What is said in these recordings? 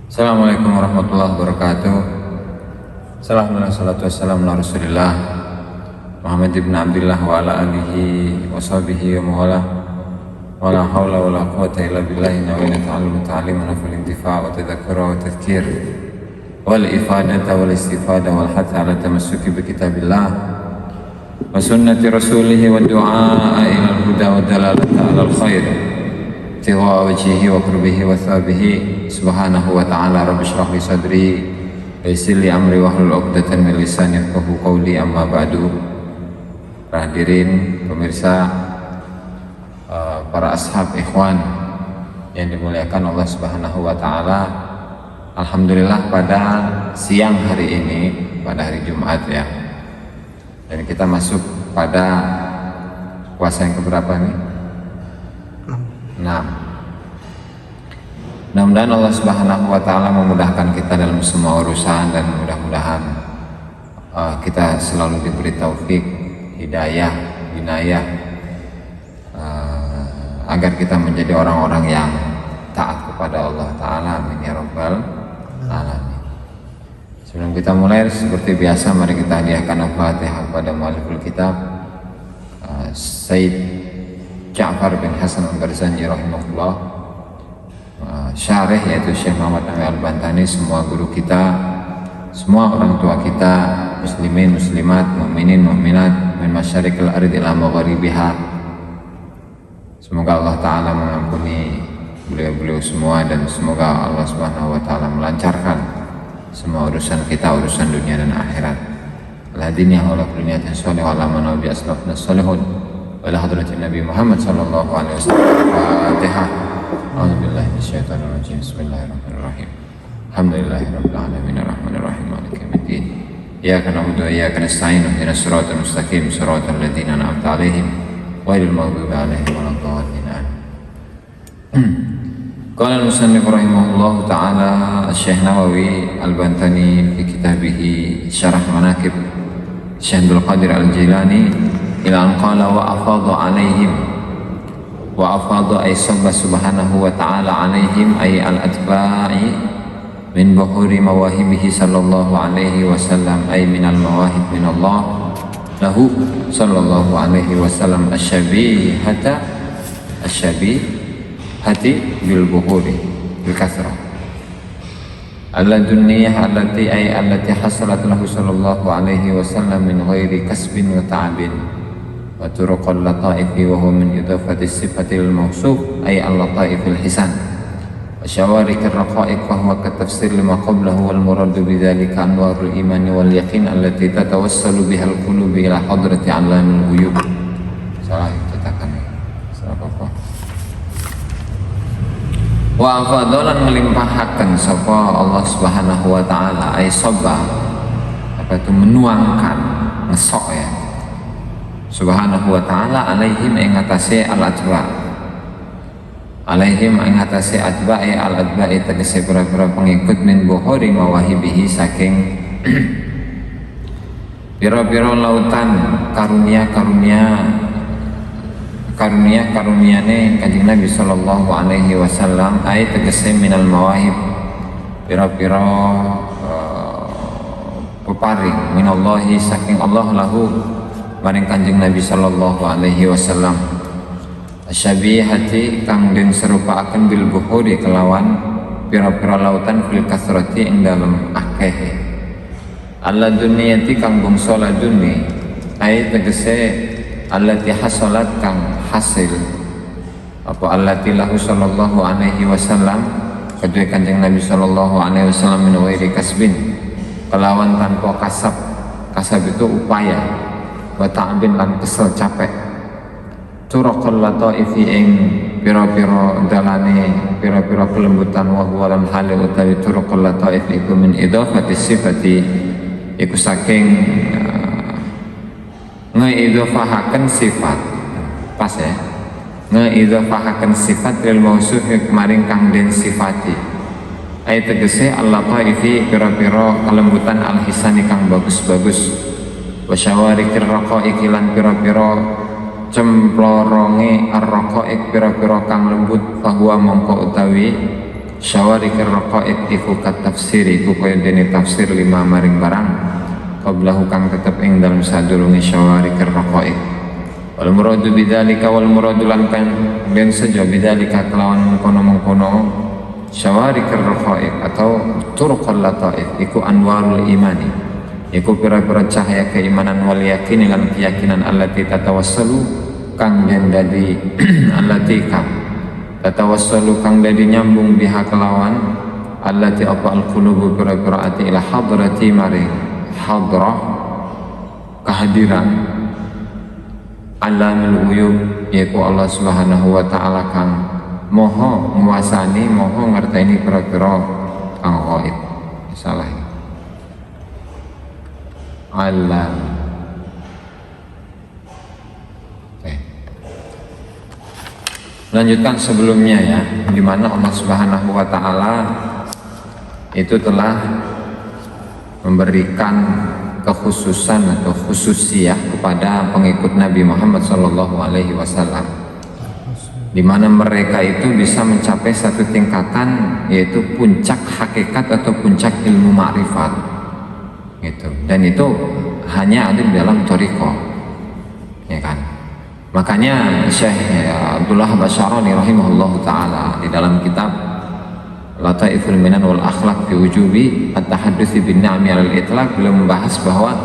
Assalamualaikum warahmatullahi wabarakatuh. Alhamdulillah, salatu wassalamu ala rasulillah Muhammad ibn Abdillah wa ala alihi wa sahbihi wa mawala wa la hawla wa la quwata illa billahi nawina ta'alum ta'alim wa nafal intifa' wa tadhakura wa tadhkir wal ifadata wal istifada wal hatha ala tamassuki bi kitabillah wa sunnati rasulihi wa du'a ila al-huda wa dalalata ala al-khair tiwa wajhihi wa qurbihi wa thabihi subhanahu wa ta'ala. Rabbi shrah li sadri wa yassir li amri wa hlul 'uqdatam min lisani yafqahu qawli. Amma ba'du. Hadirin pemirsa, para ashab ikhwan yang dimuliakan Allah Subhanahu wa ta'ala, alhamdulillah pada siang hari ini, pada hari Jumat ya, dan kita masuk pada puasa yang keberapa nih? 6. Mudah-mudahan Allah Subhanahu wa ta'ala memudahkan kita dalam semua urusan, dan mudah-mudahan kita selalu diberi taufik, hidayah, inayah, agar kita menjadi orang-orang yang taat kepada Allah Ta'ala. Amin ya rabbal alamin. Sebelum kita mulai, seperti biasa, mari kita hadiahkan al-Fatihah kepada mualliful kitab, Sayyid Ja'far bin Hasan al-Barzanji rahimahullah, syarih yaitu Syekh Muhammad Nawawi Al-Bantani, semua guru kita, semua orang tua kita, muslimin, muslimat, mu'minin, mu'minat, min masyarikil ardi ila magharibiha. Semoga Allah Ta'ala mengampuni beliau-beliau semua, dan semoga Allah Subhanahu wa ta'ala melancarkan semua urusan kita, urusan dunia dan akhirat. Al-hadiniyah wa lakulniyatin sholih wa alamana wa bi'aslafna sholihun wa ila hadratin Nabi Muhammad sallallahu alaihi wasallam. Fatihah. A'udzubillahi minasyaitonir rajim. Bismillahirrahmanirrahim. Alhamdulillahirabbil alamin arrahmanir rahim maliki yaumiddin. Iyyaka na'budu wa iyyaka nasta'in ihdinas siratal mustaqim siratal ladzina an'amta 'alaihim ghairil maghdubi 'alaihim waladdallin. Qala al-musannif rahimahullahu ta'ala Syekh Nawawi Al-Bantani fi kitabih Syarah Manaqib Syekh Abdul Qadir Al-Jilani ila an qala wa afadha 'alaihim wa afadha ay sabba subhanahu wa ta'ala 'alaihim ay al-atba'i min buhuri mawahibihi sallallahu alaihi wasallam ay minal mawahib min Allah lahu sallallahu alaihi wasallam asyabihata asyabihati bil buhuri bil kasrah al-dunniyah allati ay allati hasalat lahu sallallahu alaihi wasallam min ghairi kasbin wa ta'abin wa turuqal lataifi wa huwa min idafati sifatil mawsuf ay al-lataifil hisan wa syawarikir raqaiq wa huwa katafsir lima qablahu wal muradu bidzalika anwarul imani wal yaqin allati tatawassalu bihal qulubi ila hadrati 'allamil ghuyub. Salah cetakan apa wa afadalan melimpahkan sapa Allah Subhanahu wa ta'ala ay sabba, apa itu menuangkan, ngesok ya, Subhanahu wa ta'ala alaihim ing atase al-adba, alaihim ing atase adba ay al-adba tegese pira-pira pengikut min buhuri mawahibihi saking pira-pira lautan karunia-karuniane Kanjeng Nabi sallallahu alaihi wasallam ay tegese minal mawahib pira-pira peparing minallahi saking Allah lahu maring Kanjeng Nabi sallallahu alaihi wasallam asyabihati kang den serupaaken bil buhuri kelawan pira-pira lautan fil kasrati ing dalem akeh alla dunyati kang bangsa laduni ay tegese allati hasalat kang hasil apa allati lahu sallallahu alaihi wasallam kedua Kanjeng Nabi sallallahu alaihi wasallam min ghairi kasbin kelawan tanpa kasab itu upaya wa ta'bin lan kesel capek turaqal lataifi ing pira-pira dalane pira-pira kelembutan wa huwa lam hal utawi turaqal lataif iku min idafati sifati iku saking ngeidofahaken sifat, pas ya, ngeidofahaken sifat lil mausuf kemarin kang den sifati ay tegese al-lataifi pira-pira kelembutan al-hisani kang bagus-bagus wa syawarikir raqaiq lan pira-pira cemploronge ar-raqaiq pira-pira kang lembut bahwa mongko utawi syawarikir raqaid iku kat tafsir iku kaya dene tafsir lima maring barang qablahu kang tetep ing dalem sadurunge syawarikir raqaid. Wal muradu bidzalika wal muradu lan kan ben saja bidzalika kelawan mengkono-mengkono syawarikir raqaid atau turuqul lataif iku anwarul imani, iku pira-pira cahaya keimanan wal yakin lan keyakinan allati tatawassalu kang den dadi allati kang tatawassalu kang dadi nyambung biha kelawan allati apa al qulubu pira-pira ati ila hadrati mari hadrah kehadiran alamul ghuyub yaitu Allah Subhanahu wa taala kang moho nguasani moho ngerteni pira-pira kang ghaib. Salah alam. Lanjutkan sebelumnya ya, di mana Allah Subhanahu wa taala itu telah memberikan kekhususan atau khususiyah kepada pengikut Nabi Muhammad sallallahu alaihi wasallam, di mana mereka itu bisa mencapai satu tingkatan yaitu puncak hakikat atau puncak ilmu ma'rifat gitu. Dan itu hanya ada di dalam thariqah, ya kan? Makanya Syekh Abdullah Basyarani rahimahullah ta'ala di dalam kitab Lataiful Minan wal Akhlaq fi wujubi at-tahaddusi bin ni'ami alal itlaq beliau membahas bahwa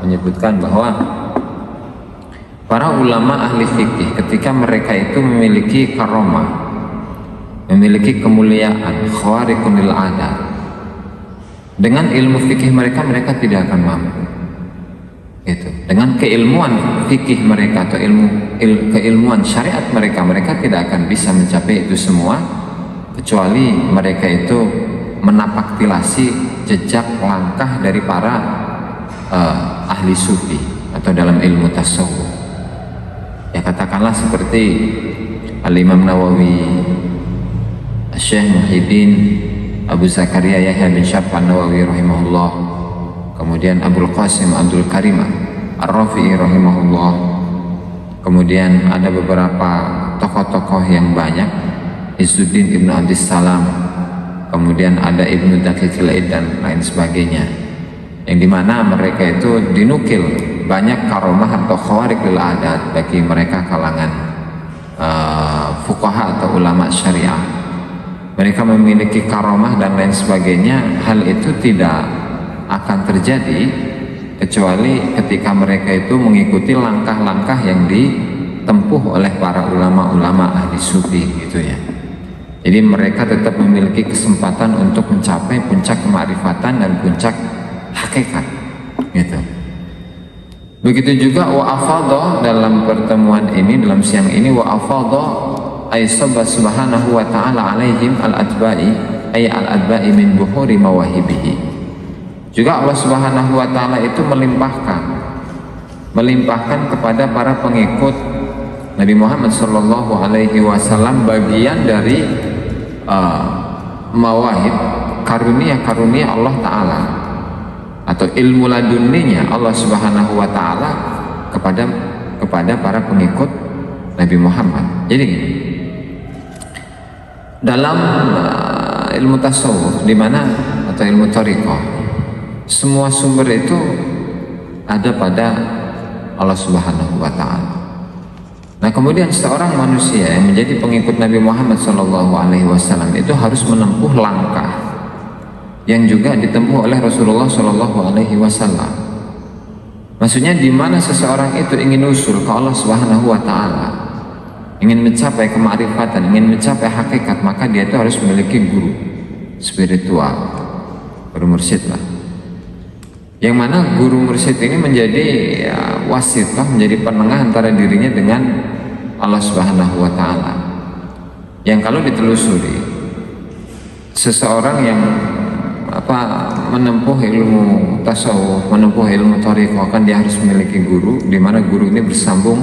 menyebutkan bahwa para ulama ahli fikih ketika mereka itu memiliki karomah, memiliki kemuliaan khawariqun lil adat, dengan ilmu fikih mereka tidak akan mampu itu. Dengan keilmuan fikih mereka atau keilmuan syariat mereka tidak akan bisa mencapai itu semua, kecuali mereka itu menapaktilasi jejak langkah dari para ahli sufi atau dalam ilmu tasawuf. Ya katakanlah seperti Al-Imam Nawawi, Syekh Muhyiddin Abu Zakaria Yahya bin Syaraf An-Nawawi rahimahullah, kemudian Abdul Qasim Abdul Karim Ar-Rafi'i rahimahullah, kemudian ada beberapa tokoh-tokoh yang banyak, Izzuddin Ibnu Abdis Salam, kemudian ada Ibnu Daqiqil Aid dan lain sebagainya, yang dimana mereka itu dinukil banyak karomah atau khawariq lil adat bagi mereka kalangan fuqaha atau ulama syariah. Mereka memiliki karomah dan lain sebagainya. Hal itu tidak akan terjadi kecuali ketika mereka itu mengikuti langkah-langkah yang ditempuh oleh para ulama-ulama ahli sufi gitu ya. Jadi mereka tetap memiliki kesempatan untuk mencapai puncak kemakrifatan dan puncak hakikat gitu. Begitu juga wa afadha dalam pertemuan ini, dalam siang ini, wa afadha ay subhanahu wa ta'ala alaihim al-adba'i ay al-adba'i min buhuri mawahibihi. Juga Allah Subhanahu wa ta'ala itu melimpahkan kepada para pengikut Nabi Muhammad sallallahu alaihi wasallam bagian dari mawahib, karunia-karunia Allah Ta'ala atau ilmu ladunninya Allah Subhanahu wa ta'ala kepada para pengikut Nabi Muhammad. Jadi gini, dalam ilmu tasawuf di mana atau ilmu thariqah, semua sumber itu ada pada Allah Subhanahu wa ta'ala. Nah, kemudian seorang manusia yang menjadi pengikut Nabi Muhammad sallallahu alaihi wasallam itu harus menempuh langkah yang juga ditempuh oleh Rasulullah Shallallahu Alaihi Wasallam. Maksudnya di mana seseorang itu ingin usul ke Allah Subhanahu Wa Taala, ingin mencapai kemakrifatan, ingin mencapai hakikat, maka dia itu harus memiliki guru spiritual, guru mursyid lah. Yang mana guru mursyid ini menjadi wasitah, menjadi penengah antara dirinya dengan Allah Subhanahu Wa Taala. Yang kalau ditelusuri, seseorang yang menempuh ilmu tasawuf, menempuh ilmu thariqah, kan dia harus memiliki guru, di mana guru ini bersambung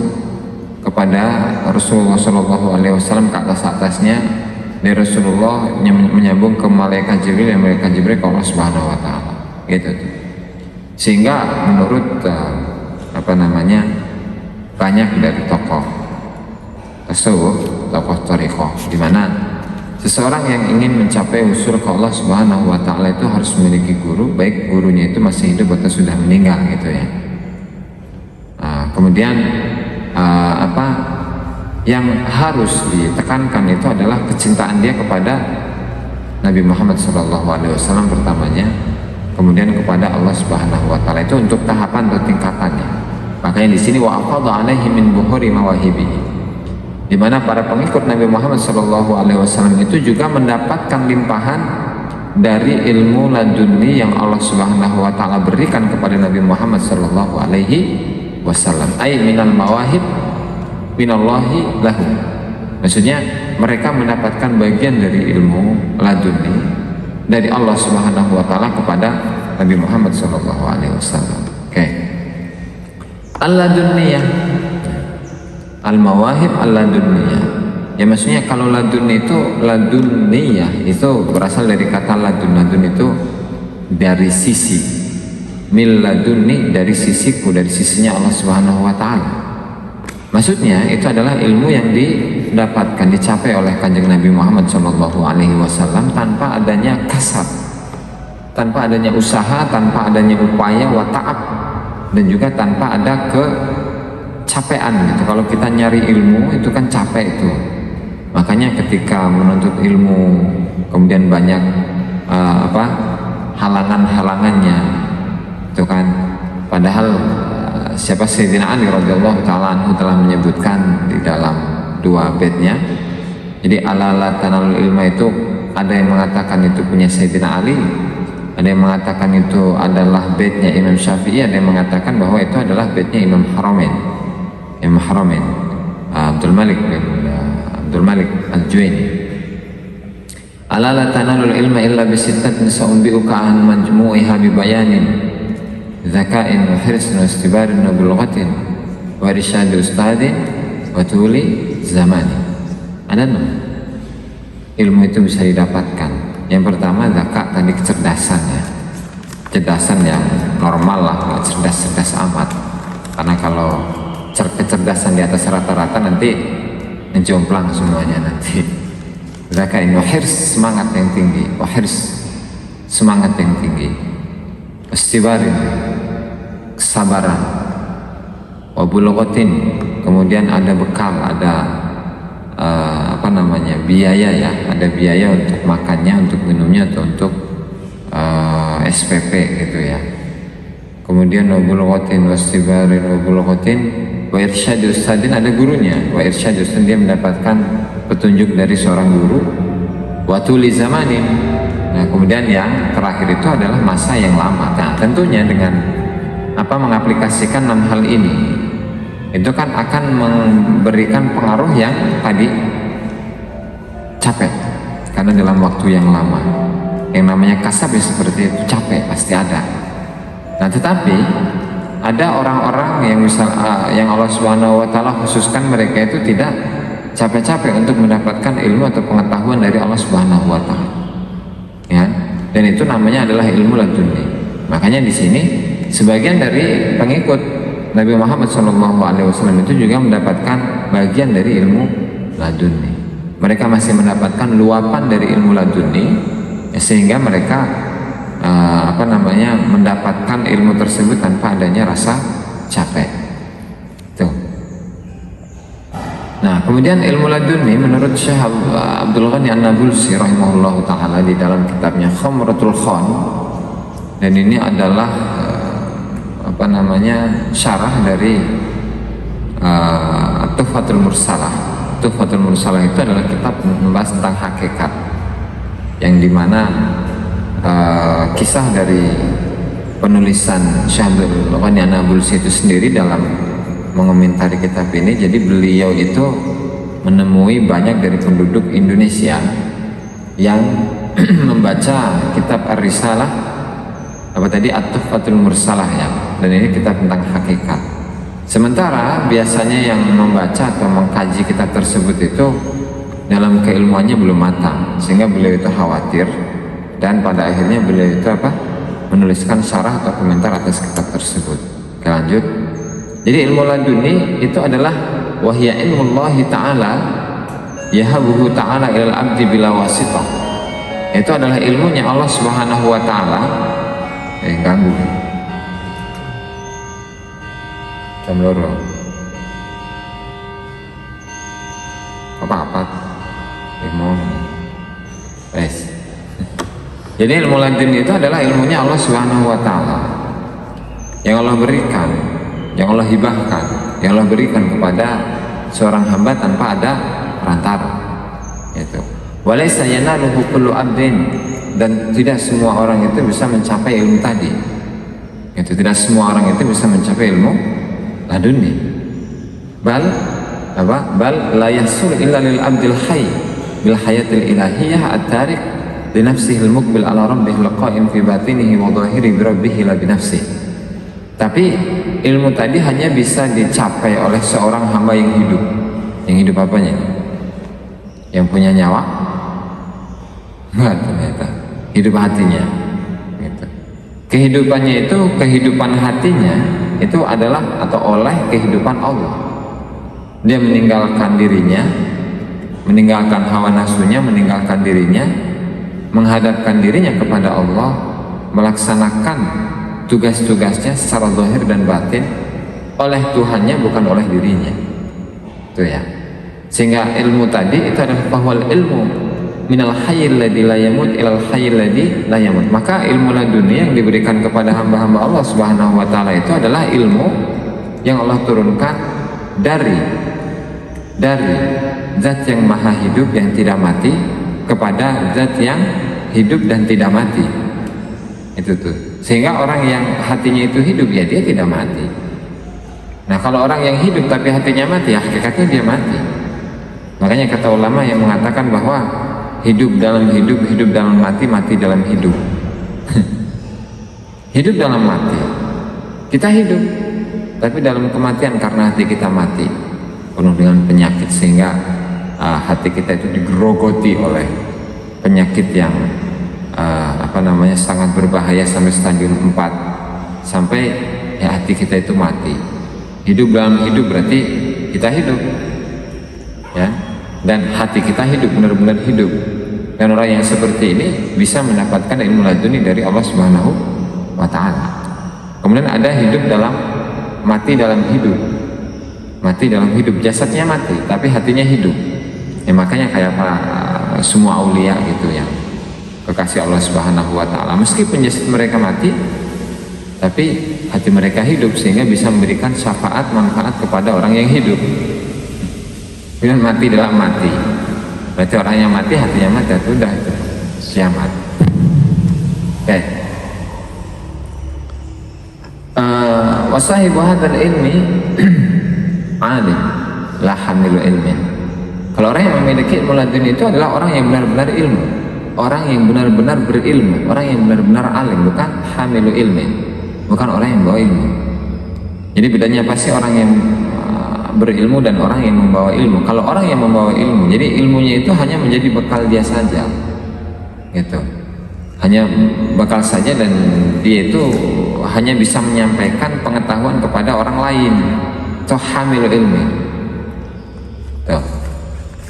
kepada Rasulullah Shallallahu Alaihi Wasallam ke atasnya dari Rasulullah menyambung ke malaikat Jibril, dan malaikat Jibril ke Allah Subhanahu Wa Taala, gitu tuh. Sehingga menurut banyak dari tokoh tasawuf, tokoh thariqah, di mana seseorang yang ingin mencapai usul ke Allah Subhanahu wa Ta'ala itu harus memiliki guru, baik gurunya itu masih hidup atau sudah meninggal gitu ya. Kemudian yang harus ditekankan itu adalah kecintaan dia kepada Nabi Muhammad SAW pertamanya, kemudian kepada Allah Subhanahu wa Ta'ala. Itu untuk tahapan atau tingkatannya. Makanya di sini wa afadha alaihi min buhuri mawahibihi, di mana para pengikut Nabi Muhammad SAW itu juga mendapatkan limpahan dari ilmu laduni yang Allah Subhanahu wa Ta'ala berikan kepada Nabi Muhammad SAW. Ai minal mawahib minallahi lahu. Maksudnya mereka mendapatkan bagian dari ilmu laduni dari Allah Subhanahu wa Ta'ala kepada Nabi Muhammad SAW. Oke. Al-laduniyah, al-mawahib al-laduniyah. Ya maksudnya kalau ladun itu, laduniyah itu berasal dari kata ladun. Ladun itu dari sisi, mil laduni dari sisiku, dari sisinya Allah Subhanahu wa Ta'ala. Maksudnya itu adalah ilmu yang didapatkan, dicapai oleh Kanjeng Nabi Muhammad SAW tanpa adanya kasab, tanpa adanya usaha, tanpa adanya upaya wa ta'ab, dan juga tanpa ada kecapean gitu. Kalau kita nyari ilmu itu kan capek itu. Makanya ketika menuntut ilmu kemudian banyak halangan-halangannya itu kan, padahal siapa Sayyidina Ali radhiyallahu ta'ala anhu telah menyebutkan di dalam dua baitnya. Jadi ala tanalul ilma itu ada yang mengatakan itu punya Sayyidina Ali, ada yang mengatakan itu adalah baitnya Imam Syafi'i, ada yang mengatakan bahwa itu adalah baitnya Imam Haramain, Abdul Malik Al-Juwaini. Ala la tanalul ilma illa bisittatin sa'unbi'uka an majmu'iha bi bayanin dzaka'in wa hirsin wa istibarin wa bulghatin wa irsyadi ustadin wa tuli zamani. Ada ilmu itu bisa didapatkan. Yang pertama zakat, tadi kecerdasan ya, kecerdasan yang normal lah, nggak cerdas-cerdas amat, karena kalau kecerdasan di atas rata-rata nanti menjomplang semuanya nanti. Zakat ini wahirs, semangat yang tinggi, wahirs, semangat yang tinggi, istibarin, kesabaran, wabulghatin, kemudian ada bekal, ada biaya ya, ada biaya untuk makannya, untuk minumnya, atau untuk SPP gitu ya. Kemudian wabulghatin, wastibarin, wabulghatin, wa irsyadi ustadin, ada gurunya, wa irsyadi ustadin, dia mendapatkan petunjuk dari seorang guru, wa tuli zamanin. Nah kemudian yang terakhir itu adalah masa yang lama. Nah tentunya dengan mengaplikasikan 6 hal ini, itu kan akan memberikan pengaruh yang tadi capek, karena dalam waktu yang lama. Yang namanya kasab ya seperti itu, capek pasti ada. Nah tetapi ada orang-orang yang yang Allah Subhanahu wa Ta'ala khususkan mereka itu tidak capek-capek untuk mendapatkan ilmu atau pengetahuan dari Allah Subhanahu wa Ta'ala ya, dan itu namanya adalah ilmu laduni. Makanya di sini sebagian dari pengikut Nabi Muhammad SAW itu juga mendapatkan bagian dari ilmu laduni. Mereka masih mendapatkan luapan dari ilmu laduni ya, sehingga mereka mendapatkan ilmu tersebut tanpa adanya rasa capek. Tuh. Nah, kemudian ilmu laduni menurut Syekh Abdul Ghani An-Nabulsi rahimahullahu taala di dalam kitabnya Khamratul Khan, dan ini adalah syarah dari Tuhfatul Mursalah. Tuhfatul Mursalah itu adalah kitab membahas tentang hakikat, yang dimana kisah dari penulisan Syekh Abdul Ghani An-Nabulsi itu sendiri dalam mengomentari kitab ini. Jadi beliau itu menemui banyak dari penduduk Indonesia yang membaca kitab Ar-Risalah At-Tuhfatul Mursalah ya, dan ini kitab tentang hakikat. Sementara biasanya yang membaca atau mengkaji kitab tersebut itu dalam keilmuannya belum matang, sehingga beliau itu khawatir, dan pada akhirnya beliau itu menuliskan syarah atau komentar atas kitab tersebut. Oke, lanjut. Jadi ilmu laduni itu adalah wahya ilmullahi ta'ala yahabuhu ta'ala ilal abdi bila wasitah. Itu adalah ilmunya Allah Subhanahu wa ta'ala. Ganggu jam loro apa mau jadi ilmu laduni itu adalah ilmunya Allah Subhanahu wa ta'ala yang Allah berikan, yang Allah hibahkan, yang Allah berikan kepada seorang hamba tanpa ada perantara. Itu walaysa yanaluhu kullu abdin, dan tidak semua orang itu bisa mencapai ilmu tadi. Itu tidak semua orang itu bisa mencapai ilmu laduni. Bal la yahsul illa lil abdil hayy bil hayatil ilahiyah at-tariq li nafsihi al-muqbil ala rabbih laqa'im fi batinihi wa dhahiri bi rabbih la bi nafsihi. Tapi ilmu tadi hanya bisa dicapai oleh seorang hamba yang hidup. Yang hidup apanya? Yang punya nyawa? Enggak, ternyata hidup hatinya gitu. Kehidupannya itu, kehidupan hatinya itu adalah atau oleh kehidupan Allah. Dia meninggalkan dirinya, meninggalkan hawa nafsunya, meninggalkan dirinya, menghadapkan dirinya kepada Allah, melaksanakan tugas-tugasnya secara zahir dan batin oleh Tuhannya, bukan oleh dirinya. Itu ya. Sehingga ilmu tadi itu adalah bahwa ilmu minal hayyil ladzi la yamut ilal hayyil ladzi la yamut. Maka ilmu laduni yang diberikan kepada hamba-hamba Allah Subhanahu wa taala itu adalah ilmu yang Allah turunkan dari zat yang maha hidup yang tidak mati kepada zat yang hidup dan tidak mati. Itu tuh. Sehingga orang yang hatinya itu hidup, ya dia tidak mati. Nah, kalau orang yang hidup tapi hatinya mati, ya hakikatnya dia mati. Makanya kata ulama yang mengatakan bahwa hidup dalam hidup, hidup dalam mati, mati dalam hidup. Hidup dalam mati. Kita hidup, tapi dalam kematian karena hati kita mati, penuh dengan penyakit, sehingga hati kita itu digerogoti oleh penyakit yang sangat berbahaya sampai stadium 4, sampai ya hati kita itu mati. Hidup dalam hidup berarti kita hidup, ya, dan hati kita hidup, benar-benar hidup. Dan orang yang seperti ini bisa mendapatkan ilmu laduni dari Allah Subhanahu wa ta'ala. Kemudian ada hidup dalam mati dalam hidup, mati dalam hidup, jasadnya mati tapi hatinya hidup. Ya, makanya kayak semua aulia gitu ya, kekasih Allah Subhanahu wa ta'ala, meskipun jasad mereka mati tapi hati mereka hidup, sehingga bisa memberikan syafaat manfaat kepada orang yang hidup. Kemudian mati dalam mati, berarti orang yang mati hatinya mati, itu udah itu kiamat. Oke. Wasahibu hadzal ilmi alim la hamilu ilmin. Kalau orang yang memiliki ilmu laduni itu adalah orang yang benar-benar ilmu, orang yang benar-benar berilmu, orang yang benar-benar alim, bukan hamilu ilmin, bukan orang yang bawa ilmu. Jadi bedanya pasti orang yang berilmu dan orang yang membawa ilmu. Kalau orang yang membawa ilmu, jadi ilmunya itu hanya menjadi bekal dia saja, gitu, hanya bekal saja, dan dia itu hanya bisa menyampaikan pengetahuan kepada orang lain. Itu hamilu ilmi. Tuh.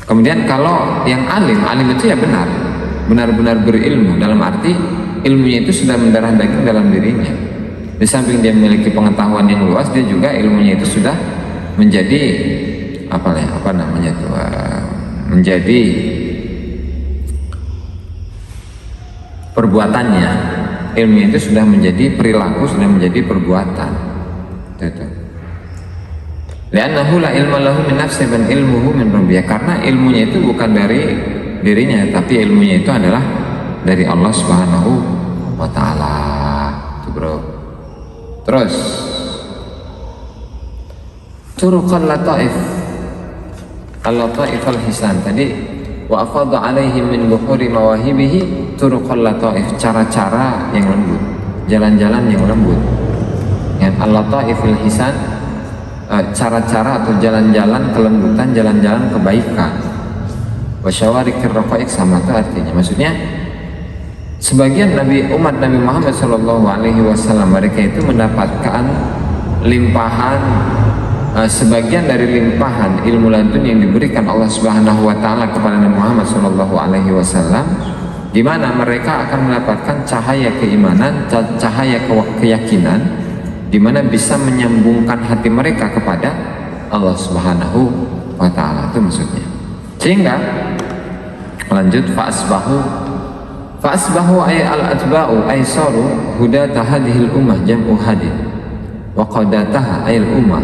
Kemudian kalau yang alim itu ya benar-benar berilmu, dalam arti ilmunya itu sudah mendarah daging dalam dirinya. Di samping dia memiliki pengetahuan yang luas, dia juga ilmunya itu sudah menjadi menjadi perbuatannya. Ilmunya itu sudah menjadi perilaku, sudah menjadi perbuatan. Itu. Li'annahu la ilma lahu min nafsi ban ilmuhu min rabbih. Karena ilmunya itu bukan dari dirinya, tapi ilmunya itu adalah dari Allah Subhanahu wa ta'ala. Itu bro. Terus turuqal lataif al-lataif al-hisan tadi, wa afadha alaihim min buhuri mawahibihi turuqal lataif, cara-cara yang lembut, jalan-jalan yang lembut. Yang al-lataif al-hisan, cara-cara atau jalan-jalan kelembutan, jalan-jalan kebaikan. Wa syawarikir raqaiq, sama itu artinya, maksudnya sebagian umat Nabi Muhammad SAW mereka itu mendapatkan limpahan sebagian dari limpahan ilmu ladun yang diberikan Allah Subhanahu wa taala kepada Nabi Muhammad sallallahu alaihi wasallam, di mana mereka akan mendapatkan cahaya keimanan, cahaya keyakinan, di mana bisa menyambungkan hati mereka kepada Allah Subhanahu wa taala. Itu maksudnya. Sehingga lanjut fa'asbahu ay al-atba'u ay saru hudata hadhil ummah jam'u hadid wa qadataha ay al-ummah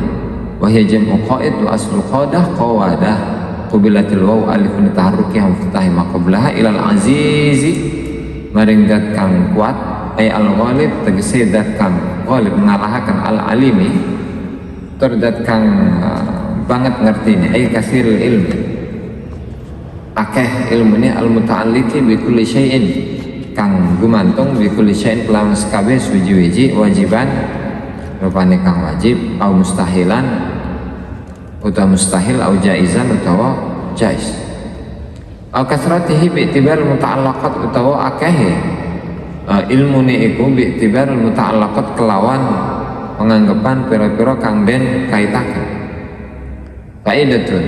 wa hiya jam'u qaid wa aslu qadah qawadah qubilatil waw alifun taharruki hum fatahi maqablaha ilal azizi maring dat kang kuat ay al-ghalib tegese dat kang ghalib mengalahkan al-alimi tur dat kang banget ngerti ini ay kasirul ilmi akeh ilmu ini al-muta'alliqi bi kulli syai'in kang gumantung bi kulli syai'in kelawan sekabeh suji-wiji wajiban rupane kang wajib au mustahilan utawa mustahil au jaizan utawa jaiz au kasratihi bi i'tibar muta'allaqat utawa akeh ilmu ni iku bi i'tibar muta'allaqat kelawan penganggapan pira-pira kang den kaitaken faidatun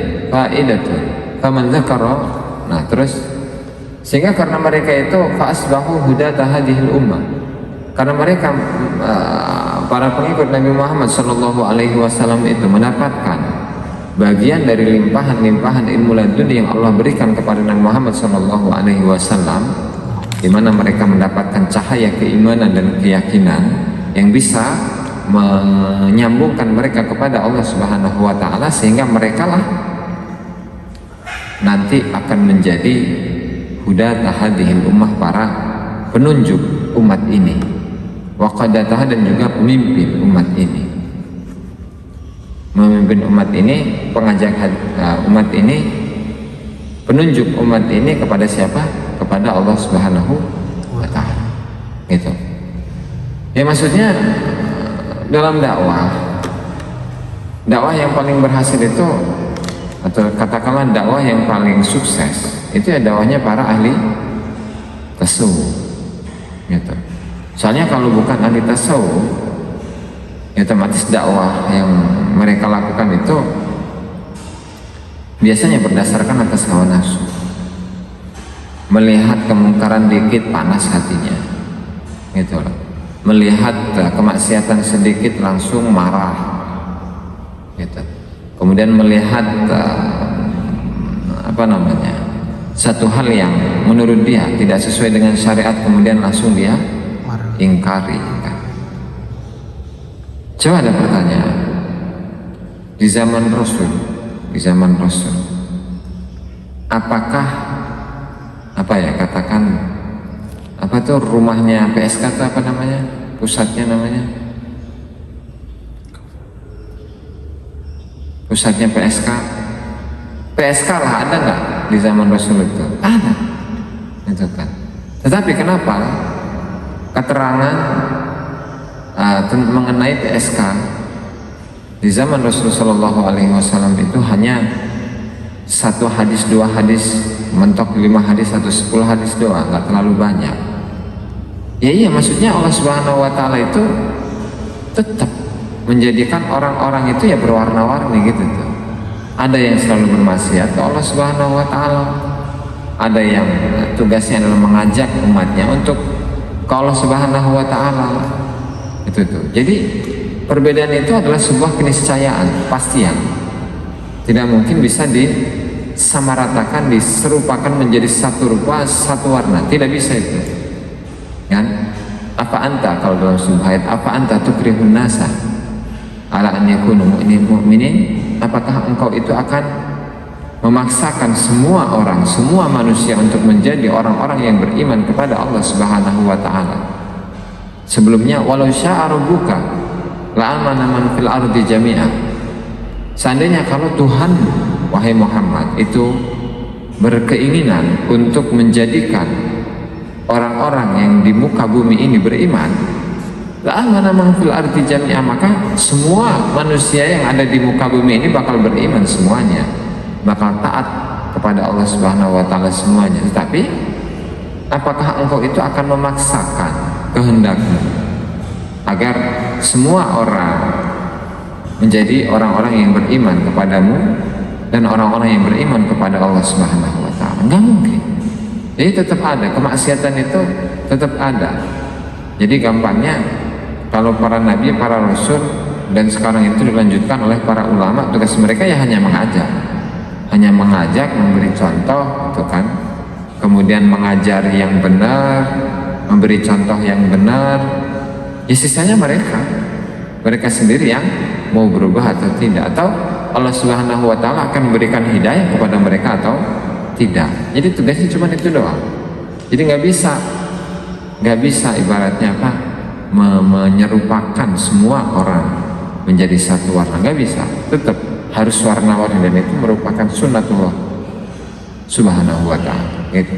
faman dzakara. Nah terus sehingga karena mereka itu fa'asbahu hudata hadhil ummah, karena mereka para pengikut Nabi Muhammad sallallahu alaihi wasallam itu mendapatkan bagian dari limpahan-limpahan ilmu laduni yang Allah berikan kepada Nabi Muhammad sallallahu alaihi wasallam, di mana mereka mendapatkan cahaya keimanan dan keyakinan yang bisa menyambungkan mereka kepada Allah Subhanahu wa taala, sehingga mereka lah nanti akan menjadi hudata hadhil ummah, para penunjuk umat ini, waqadataha dan juga pemimpin umat ini, memimpin umat ini, pengajak umat ini, penunjuk umat ini kepada siapa? Kepada Allah Subhanahu wa taala. Gitu. Ya maksudnya dalam dakwah yang paling berhasil itu, atau katakanlah dakwah yang paling sukses itu ya dakwahnya para ahli tasawuf gitu. Soalnya kalau bukan ahli tasawuf ya otomatis dakwah yang mereka lakukan itu biasanya berdasarkan atas hawa nafsu, melihat kemungkaran dikit panas hatinya gitu loh, melihat kemaksiatan sedikit langsung marah gitu. Kemudian melihat satu hal yang menurut dia tidak sesuai dengan syariat, kemudian langsung dia ingkari kan. Coba ada pertanyaan, di zaman Rasul apakah rumahnya PSK itu apa namanya, pusatnya PSK lah, ada nggak di zaman Rasul itu? Ada, itu kan. Tetapi kenapa keterangan mengenai PSK di zaman Rasulullah Shallallahu Alaihi Wasallam itu hanya 1 hadis, 2 hadis, mentok 5 hadis atau 10 hadis doang, nggak terlalu banyak. Ya iya, maksudnya Allah Subhanahu Wa Taala itu tetap menjadikan orang-orang itu ya berwarna-warni gitu tuh. Ada yang selalu bermaksiat ke Allah Subhanahu wa taala, ada yang tugasnya adalah mengajak umatnya untuk ke Allah Subhanahu wa taala. Itu tuh. Jadi perbedaan itu adalah sebuah keniscayaan, pastian. Tidak mungkin bisa disamaratakan, diserupakan menjadi satu rupa, satu warna. Tidak bisa itu. Kan? Apa anta, kalau dalam sebuah ayat, apa anta tukrihun nasa ala an yakunu mu'minin, apakah engkau itu akan memaksakan semua orang, semua manusia untuk menjadi orang-orang yang beriman kepada Allah Subhanahu wa taala? Sebelumnya, walau syaa rabbuka la'amana man fil ardi jami'a. Seandainya kalau Tuhan, wahai Muhammad, itu berkeinginan untuk menjadikan orang-orang yang di muka bumi ini beriman, la'amana man fil ardi jami'a, maka semua manusia yang ada di muka bumi ini bakal beriman semuanya, bakal taat kepada Allah Subhanahu wa taala semuanya. Tetapi apakah engkau itu akan memaksakan kehendakmu agar semua orang menjadi orang-orang yang beriman kepadamu dan orang-orang yang beriman kepada Allah Subhanahu wa Ta'ala. Nggak mungkin. Jadi tetap ada, kemaksiatan itu tetap ada. Jadi gampangnya, kalau para nabi, para rasul, dan sekarang itu dilanjutkan oleh para ulama, tugas mereka ya hanya mengajak, memberi contoh, gitu kan. Kemudian mengajar yang benar, memberi contoh yang benar. Ya sisanya mereka sendiri yang mau berubah atau tidak, atau Allah Subhanahu wa Ta'ala akan memberikan hidayah kepada mereka atau tidak. Jadi tugasnya cuma itu doang. Jadi nggak bisa ibaratnya apa, menyerupakan semua orang menjadi satu warna, nggak bisa. Tetap harus warna-warni, dan itu merupakan sunnatullah Subhanahu wa Ta'ala, gitu.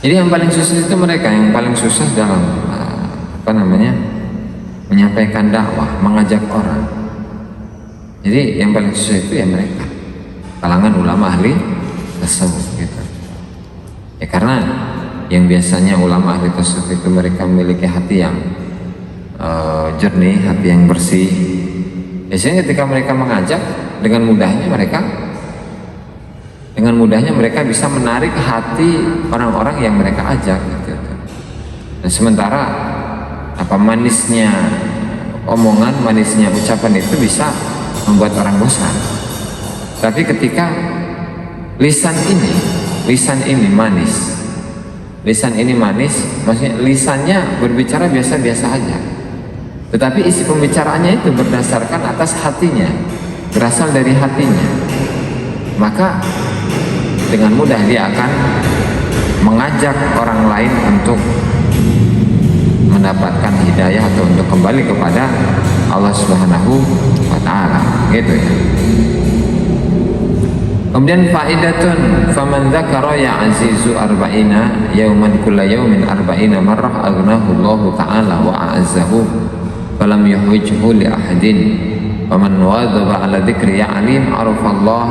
Jadi yang paling susah itu mereka, yang paling susah dalam menyampaikan dakwah, mengajak orang. Jadi yang paling susah itu ya mereka, kalangan ulama ahli tasawuf, gitu. Ya karena yang biasanya ulama ahli tasawuf itu mereka memiliki hati yang jernih, hati yang bersih. Biasanya ketika mereka mengajak, dengan mudahnya mereka bisa menarik hati orang-orang yang mereka ajak, gitu. Dan sementara manisnya omongan, manisnya ucapan itu bisa membuat orang bosan. Tapi ketika lisan ini manis, maksudnya lisannya berbicara biasa-biasa aja, tetapi isi pembicaraannya itu berdasarkan atas hatinya, berasal dari hatinya, maka dengan mudah dia akan mengajak orang lain untuk mendapatkan hidayah atau untuk kembali kepada Allah Subhanahu wa Ta'ala, gitu ya. Kemudian faidatun, faman dzakara ya azizu arba'ina yauman kulla yaumin arba'ina marrah aghnahu Allah Ta'ala wa a'azzahu falam yuhwijhu li ahadin wa man wadaba ala dzikri ya alim arafa Allah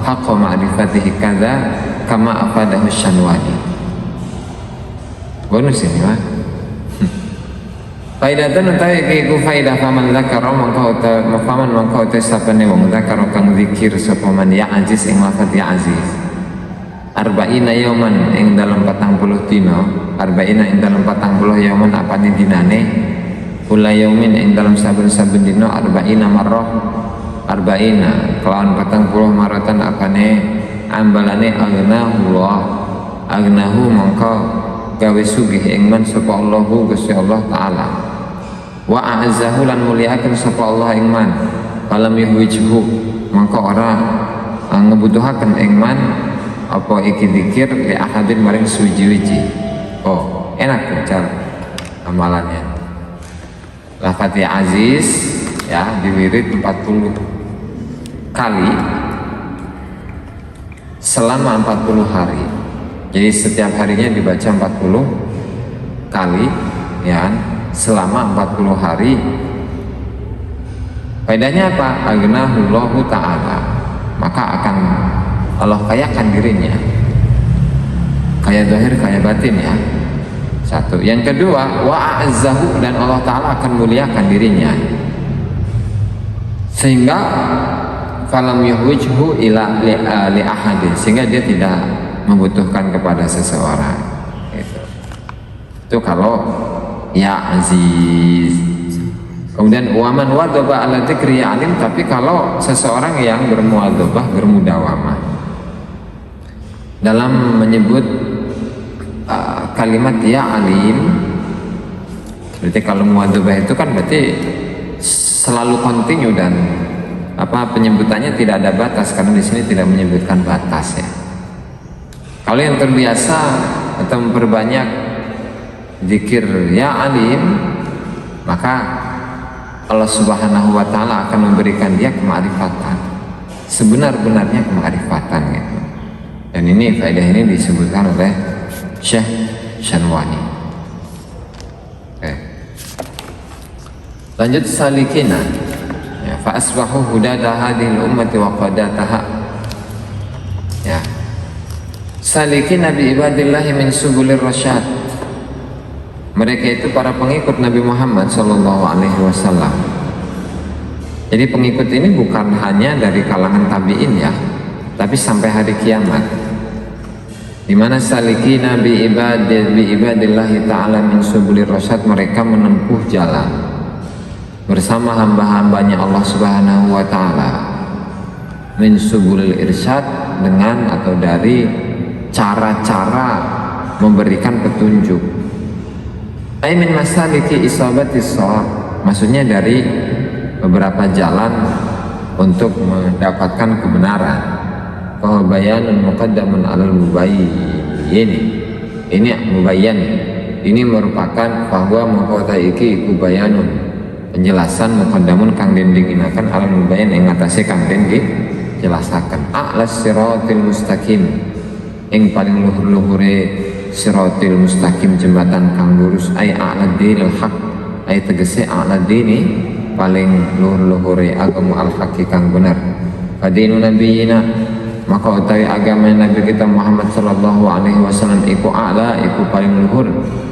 haqqa ma'rifatihi kadza kama afadahu Syanwani. Bonus ini mah. Faidatan utawi iku faidah faman dzakara mangko ta sapane wong dzakara kang zikir sapa man ya aziz ing lafaz ya aziz. Arba'ina yauman ing dalam 40 dina, arba'ina ing dalam 40 yauman apane dinane, kula yaumin ing dalam saben-saben dina arba'ina marrah, arba'ina kelawan 40 maratan apane ambalane agnahu mangko gawe sugih ing man sapa Allahu Gusti Allah Ta'ala wa a'azzahu lan muliakan sapa Allah ing man falam yuhwijhu mangko ora ngebutuhaken ing man apa iki zikir li ahadin maring suji-wiji. Oh enak cara amalannya, lafaz ya aziz ya diwirid 40 kali selama 40 hari. Jadi setiap harinya dibaca 40 kali ya, selama 40 hari. Faedahnya apa? Aghnahullahu Ta'ala, maka akan Allah kayakan dirinya, kaya zahir kaya batin ya. Satu. Yang kedua, wa a'azzahu, dan Allah Ta'ala akan muliakan dirinya sehingga falam yuhwijhu ila li ahadin, sehingga dia tidak membutuhkan kepada seseorang, gitu. Itu kalau ya aziz. Kemudian waman wadaba ala dzikri ya alim, tapi kalau seseorang yang bermuadzabah, bermudawamah dalam menyebut kalimat ya alim, berarti kalau muadzabah itu kan berarti selalu kontinu dan penyebutannya tidak ada batas, karena di sini tidak menyebutkan batas ya. Kalau yang terbiasa atau memperbanyak zikir ya alim, maka Allah Subhanahu wa Ta'ala akan memberikan dia kemarifatan, sebenar-benarnya kemarifatan, gitu. Dan ini faedah ini disebutkan oleh Syekh Syanwani. Lanjut salikina ya, fa asbahu hudada hadhil ummati wa qadataha ya. Salikin Nabi ibadillahi min subulir rasyad, mereka itu para pengikut Nabi Muhammad sallallahu alaihi wasallam Jadi pengikut ini bukan hanya dari kalangan tabi'in ya, tapi sampai hari kiamat, di mana salikina bi ibadillahi ta'ala min subulir rasyad, mereka menempuh jalan bersama hamba-hambanya Allah Subhanahu wa ta'ala min subulil irsyad, dengan atau dari cara-cara memberikan petunjuk. Ay min masaliki isabatis shawab, maksudnya dari beberapa jalan untuk mendapatkan kebenaran. Bahwa bayanun muqaddamun alal mubayyin, ini mubayyan, ini merupakan bahwa mengkota iki iku bayanun, penjelasan muqaddamun kang den diginakan alal mubayyin ing atase kang den dijelasaken. A'las siratil mustaqim, ing paling luhur-luhure siratil mustaqim, jembatan kang lurus. Ai a'lad dinil haq, ai tegese a'lad dini, paling luhur-luhure agama al-haqi kang bener. Fadinu nabiyina, maka utawi agama Nabi kita Muhammad sallallahu alaihi wasallam iku a'la, iku paling luhur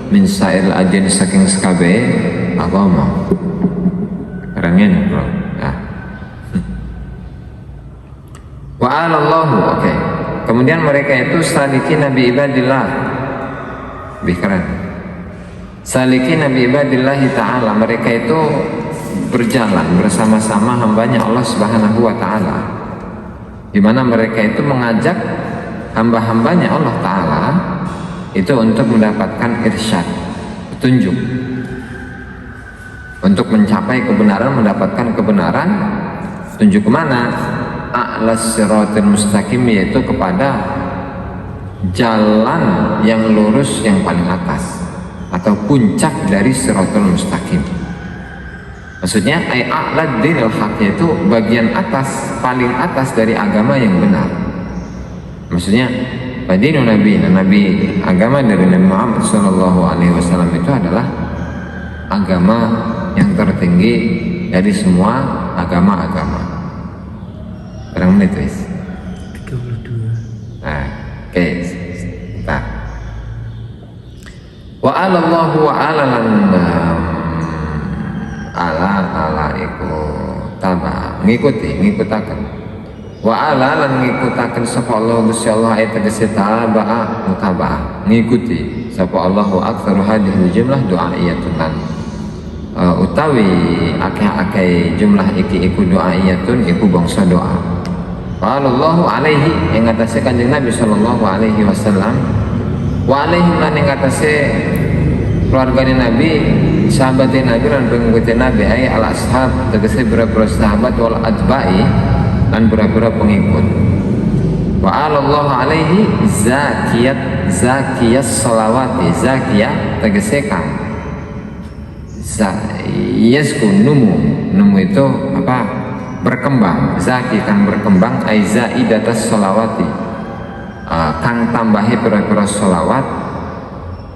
min sa'il adyan, saking sekabe agama. Kerengen bro ya. Wa alallahu, oke. Kemudian mereka itu saliki nabi ibadillah, lebih keren. Saliki nabi ibadillahi ta'ala, mereka itu berjalan bersama-sama hambanya Allah Subhanahu wa ta'ala, di mana mereka itu mengajak hamba-hambanya Allah Ta'ala itu untuk mendapatkan irsyad, petunjuk, untuk mencapai kebenaran, mendapatkan kebenaran. Tunjuk kemana? A'las siratil mustaqim, yaitu kepada jalan yang lurus yang paling atas atau puncak dari siratul mustaqim. Maksudnya a'lad dinil haq, yaitu bagian atas, paling atas dari agama yang benar. Maksudnya badinu nabi agama dari Nabi Muhammad SAW itu adalah agama yang tertinggi dari semua agama-agama. Berapa menit guys? 32. Nah, oke, sebentar. Wa alallahu wa alalan ala iku taba, ngikutaken. Wa ala lan ngikutaken sapa Allah Gusti Allah, ayat tegese taba mutabah, ngikuti sapa Allahu aktsaru hadhihi jumlah doaiyatun, utawi akeh-akeh jumlah iki iku doaiyatun, iku bangsa doa. Wa Allahu alaihi, ing atase Kanjeng Nabi sallallahu alaihi wasallam, wa alaihi lan ing atase keluarganya Nabi, sahabatnya Nabi dan pengikutnya Nabi, ay al ashab, tegese beberapa sahabat, wal adbai dan beberapa pengikut. Wa Allah alaihi zakiyat salawati, zakiyah tegese kang yasku numu itu apa, berkembang, zaki kang berkembang, ay zaidatas salawati, kang tambahi beberapa salawat.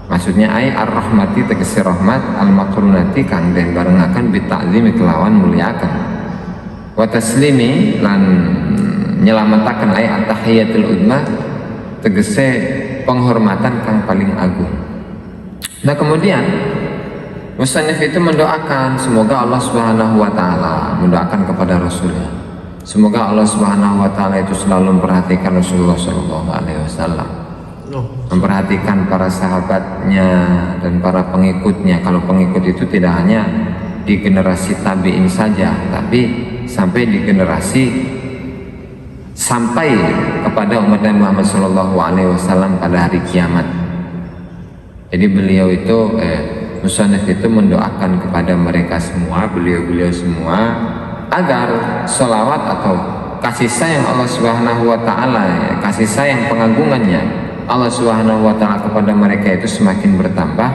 Maksudnya ay ar-rahmati tegese rahmat, al-makrunati kang den barengaken bita'zimi kelawan muliakan, wa taslimi lan nyelamataken ay at-tahiyatul udma tegese penghormatan kang paling agung. Nah kemudian musannif itu mendoakan semoga Allah Subhanahu wa taala, mendoakan kepada Rasulnya, semoga Allah Subhanahu wa taala itu selalu memperhatikan Rasulullah sallallahu alaihi wasallam, memperhatikan para sahabatnya dan para pengikutnya. Kalau pengikut itu tidak hanya di generasi tabi'in saja, tapi sampai di generasi, sampai kepada umat Nabi Muhammad SAW pada hari kiamat. Jadi beliau itu musannif itu mendoakan kepada mereka semua, beliau-beliau semua, agar sholawat atau kasih sayang Allah Subhanahu wa taala, kasih sayang pengagungannya Allah Subhanahu wa taala kepada mereka itu semakin bertambah,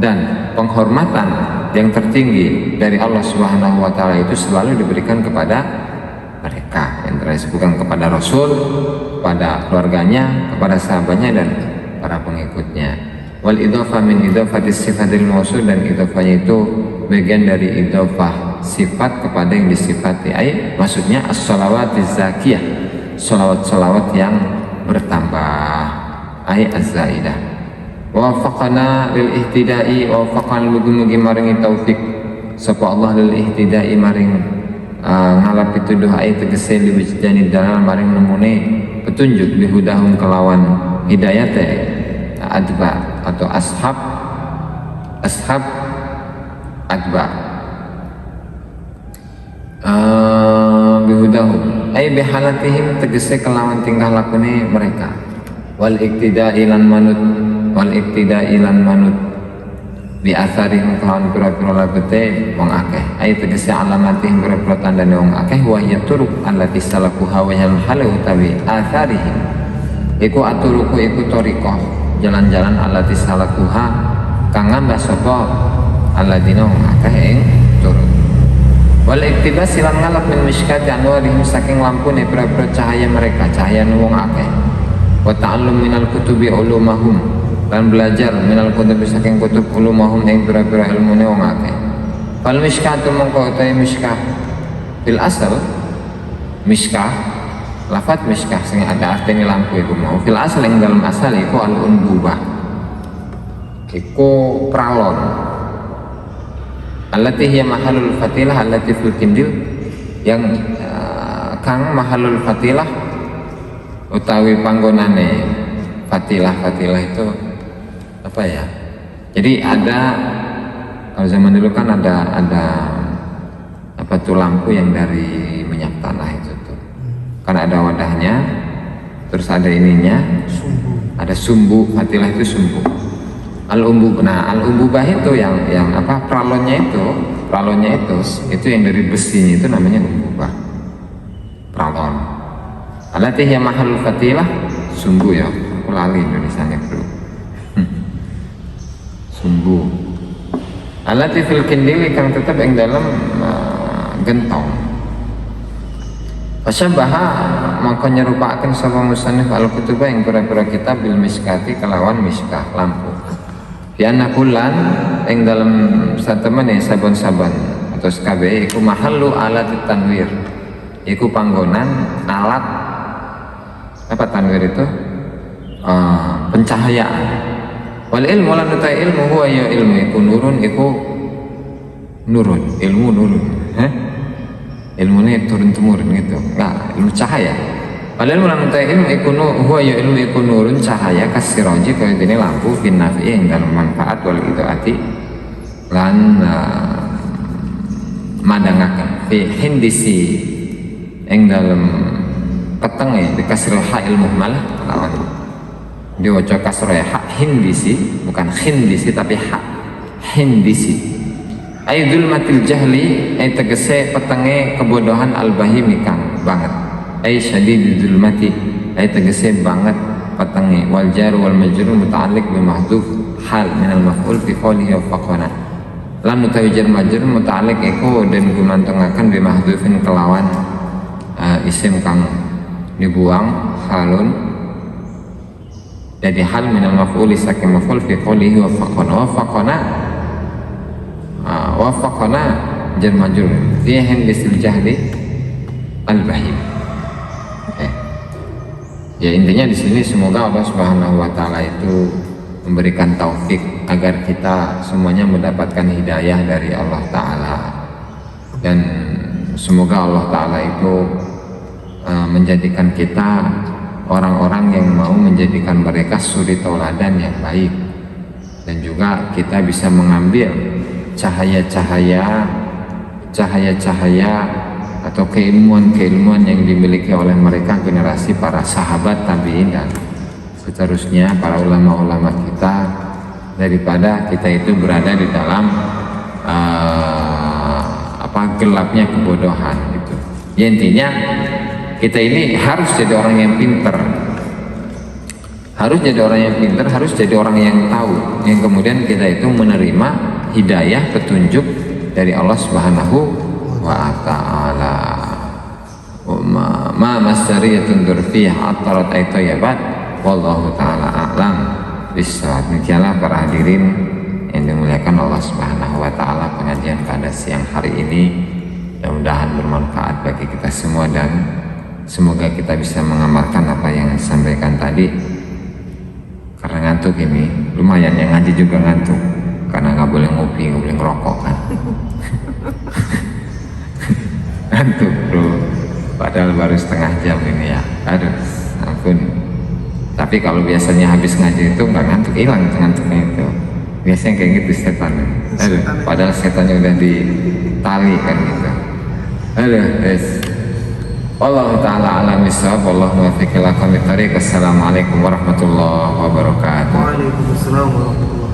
dan penghormatan yang tertinggi dari Allah Subhanahu wa taala itu selalu diberikan kepada mereka, yang disebutkan kepada Rasul, kepada keluarganya, kepada sahabatnya dan para pengikutnya. Wal idhofah min idhofati sifatil mausul, dan idhofahnya itu bagian dari idhofah sifat kepada yang disifati, maksudnya as-sholawatiz zakiyah, sholawat-sholawat yang bertambah, az-zaidah. Wa faqana lil ihtida'i, wa faqan mugi-mugi maringi taufik sapa Allah lil ihtida'i maring ngalap pituduh ai tegese liwijjani dalal maring nemune petunjuk bihudahum kelawan hidayate adba atau ashab adba bihudahum ai bihalatihim tegese kelawan tingkah lakune mereka wal iktida'i lan manut bi atharihim kelawan pira-pira labete wong akeh ai tegese alamatihim pira-pira tandane wong akeh wa ya turuk allati salakuha wa hal halu tawi atharihim iku aturuku iku thariqah jalan-jalan allati salakuha kang ngambah sapa alladina wong akeh ing turut wal iktibas silan ngalap min miskati anwarihim saking lampune pira-pira cahaya mereka cahaya wong akeh wa ta'allum minal kutubi ulumahum dan belajar minal kutubi saking kutub ulumahum ing pira-pira ilmune wong akeh fal miskatu mongko utahe miskah bil asal miskah lafat miskah sing ada artine lampu iku mau fil asal ing dalam asal iku al unbubah iku pralon allati hiya mahalul fatilah allati fil kindil yang kang mahalul fatilah utawi panggonane fatilah itu apa ya? Jadi ada kalau zaman dulu kan ada apa tuh lampu yang dari minyak tanah itu tuh. Kan ada wadahnya, terus ada ininya, ada sumbu, fatilah itu sumbu. Al-umbubah itu yang apa pralonnya itu yang dari besinya itu namanya umbubah. Pralon. Allati hiya mahalul fatilah sumbu ya. Aku lali Indonesianya bro. Sumbu allati fil kindili kang tetap yang dalam gentong fasyabaha maka nyerupakan sapa musannif al-kutubah yang pira-pira kitab bil miskati kelawan miskah lampu biana kulan yang dalam satemene saban-saban atau sekabe iku mahallu alat tanwir iku panggonan alat apa tanwir itu pencahayaan wal ilmu lan utai ilmu huwa ya ilmu iku nurun ilmu nurun ilmunya turun temurun gitu enggak ilmu cahaya wal ilmu lan utai ilmu iku huwa ya ilmu iku nurun cahaya kasiraji kaya dene lampu bin nafi yang dalam manfaat wal itaati lan madangaken fi hindisi yang dalam petenge dikasih ha'il muhmalah lawan diwaca kasroh ya hak hindisi bukan hindisi tapi hak hindisi aidul matil jahli ay tegese petenge kebodohan al-bahimi kang banget ay syadidul mati ay tegese banget petenge wal jar wal majrur muta'alliq bi mahdhuf hal minal maf'ul fi qawlihi wa faqana lan utawi jar majrur muta'alliq iku den gumantungaken bi mahdhufin kelawan isim kang dibuang halun jadi hal minal maf'uli saking maf'ul fi qawlihi wa faqana jar majrur fi hindisil jahli al-bahim. Ya intinya di sini semoga Allah Subhanahu wa taala itu memberikan taufik agar kita semuanya mendapatkan hidayah dari Allah taala dan semoga Allah taala itu menjadikan kita orang-orang yang mau menjadikan mereka suri tauladan yang baik dan juga kita bisa mengambil cahaya-cahaya atau keilmuan yang dimiliki oleh mereka generasi para sahabat tabi'in dan seterusnya para ulama-ulama kita daripada kita itu berada di dalam gelapnya kebodohan gitu. Ya intinya kita ini harus jadi orang yang pinter, harus jadi orang yang tahu, yang kemudian kita itu menerima hidayah petunjuk dari Allah Subhanahu wa taala. Ma masdariyatun durfiyah atarat ayyabat wallahu taala a'lam bissawab. Demikianlah para hadirin yang dimuliakan Allah Subhanahu wa taala, pengajian pada siang hari ini mudah-mudahan bermanfaat bagi kita semua dan semoga kita bisa mengamalkan apa yang disampaikan tadi. Karena ngantuk ini lumayan, yang ngaji juga ngantuk karena nggak boleh ngopi, nggak boleh ngerokok kan. ngantuk bro, padahal baru setengah jam ini ya. Aduh, ampun. Tapi kalau biasanya habis ngaji itu nggak ngantuk, hilang ngantuknya itu. Biasanya kayak gitu setan. Aduh, padahal setannya udah ditali kan gitu. Aduh, Allah ta'ala alam bisawab. Wallahu muwaffiq ila aqwamit thariq. Assalamualaikum warahmatullahi wabarakatuh. Waalaikumsalam warahmatullahi wabarakatuh.